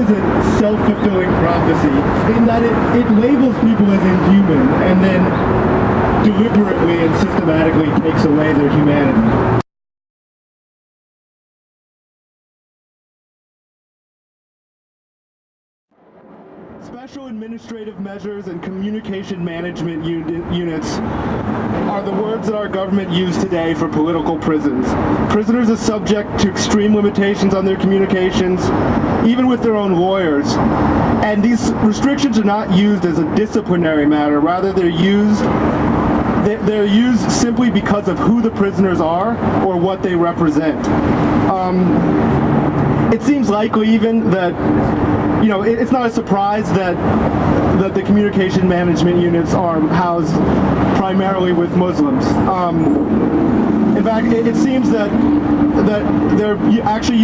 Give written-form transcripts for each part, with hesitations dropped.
is a self-fulfilling prophecy in that it labels people as inhuman and then deliberately and systematically takes away their humanity. Special administrative measures and communication management units are the words that our government use today for political prisons. Prisoners are subject to extreme limitations on their communications, even with their own lawyers. And these restrictions are not used as a disciplinary matter. Rather, they're used simply because of who the prisoners are or what they represent. It seems likely even that, it's not a surprise that the communication management units are housed primarily with Muslims. In fact, it seems that they're actually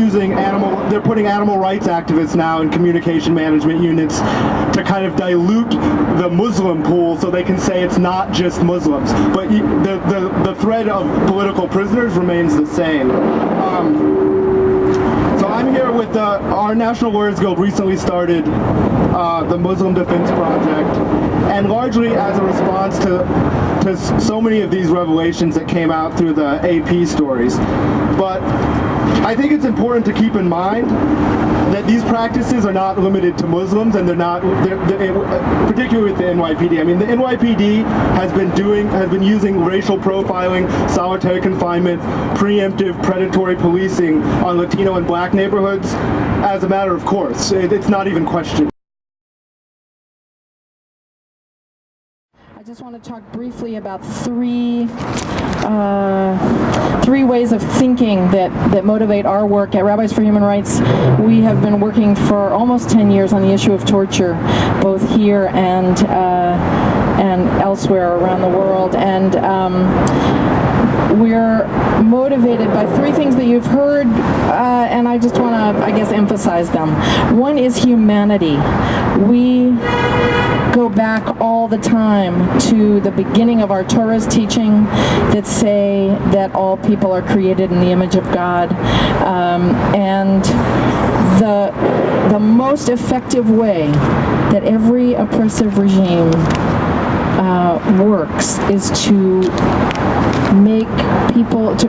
they're putting animal rights activists now in communication management units to kind of dilute the Muslim pool so they can say it's not just Muslims. But the thread of political prisoners remains the same. So I'm here with our National Lawyers Guild recently started the Muslim Defense Project, and largely as a response to so many of these revelations that came out through the AP stories. But I think it's important to keep in mind that these practices are not limited to Muslims, and particularly with the NYPD. I mean, the NYPD has been using racial profiling, solitary confinement, preemptive predatory policing on Latino and Black neighborhoods as a matter of course. It's not even questioned. I just want to talk briefly about three ways of thinking that motivate our work at Rabbis for Human Rights. We have been working for almost 10 years on the issue of torture, both here and elsewhere around the world, and we're motivated by three things that you've heard, and I just want to, I guess, emphasize them. One is humanity. We go back all the time to the beginning of our Torah's teaching that say that all people are created in the image of God, and the most effective way that every oppressive regime works is to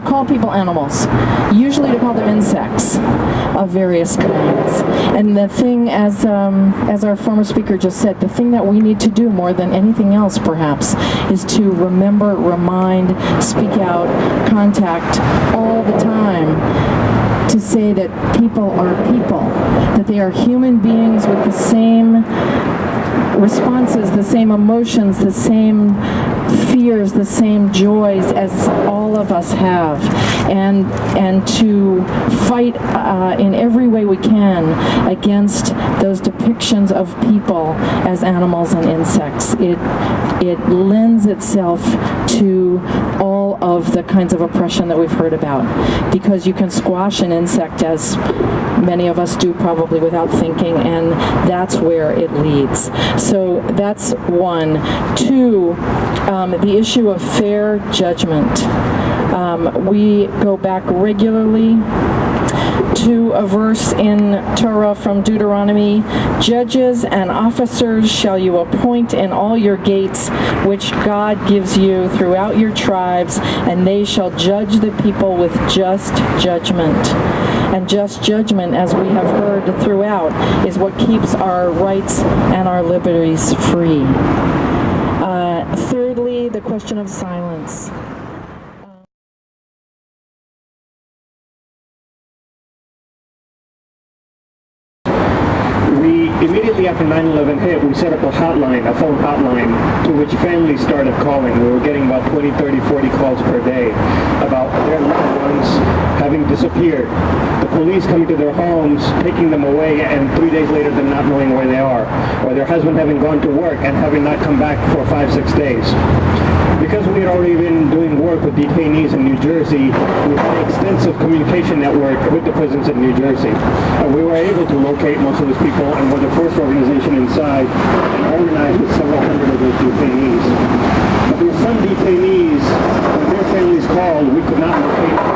call people animals, usually to call them insects of various kinds. And the thing, as our former speaker just said, the thing that we need to do more than anything else, perhaps, is to remember, remind, speak out, contact all the time to say that people are people, that they are human beings with the same responses, the same emotions, the same fears, the same joys as all of us have, and to fight in every way we can against those depictions of people as animals and insects. It lends itself to all of the kinds of oppression that we've heard about, because you can squash an insect, as many of us do probably without thinking, and that's where it leads. So that's one. Two, the issue of fair judgment. We go back regularly to a verse in Torah from Deuteronomy: judges and officers shall you appoint in all your gates, which God gives you throughout your tribes, and they shall judge the people with just judgment. And just judgment, as we have heard throughout, is what keeps our rights and our liberties free. Thirdly, the question of silence. Immediately after 9/11 hit, we set up a hotline, a phone hotline, to which families started calling. We were getting about 20, 30, 40 calls per day about their loved ones having disappeared. The police coming to their homes, taking them away, and 3 days later them not knowing where they are. Or their husband having gone to work and having not come back for 5, 6 days. Because we had already been doing work with detainees in New Jersey, we had an extensive communication network with the prisons in New Jersey. We were able to locate most of those people, and were the first organization inside, and organized with several hundred of those detainees. But there were some detainees, when their families called, we could not locate them.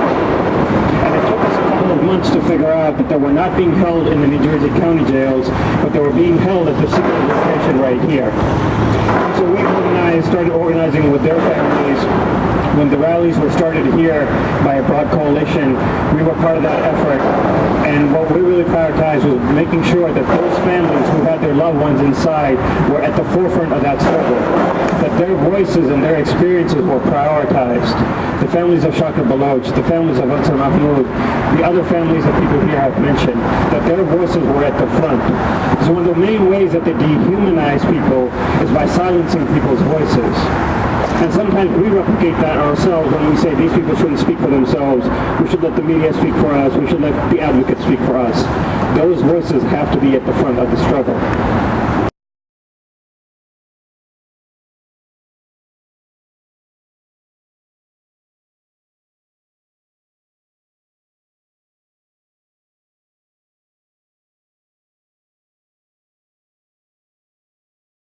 And it took us a couple of months months to figure out that they were not being held in the New Jersey county jails, but they were being held at the secret location right here. And so we started organizing with their families. When the rallies were started here by a broad coalition, we were part of that effort. And what we really prioritized was making sure that those families who had their loved ones inside were at the forefront of that struggle, that their voices and their experiences were prioritized. The families of Shakir Baloch, the families of Ansar Mahmoud, the other families that people here have mentioned, that their voices were at the front. So one of the main ways that they dehumanize people is by silencing people's voices. And sometimes we replicate that ourselves when we say these people shouldn't speak for themselves. We should let the media speak for us. We should let the advocates speak for us. Those voices have to be at the front of the struggle.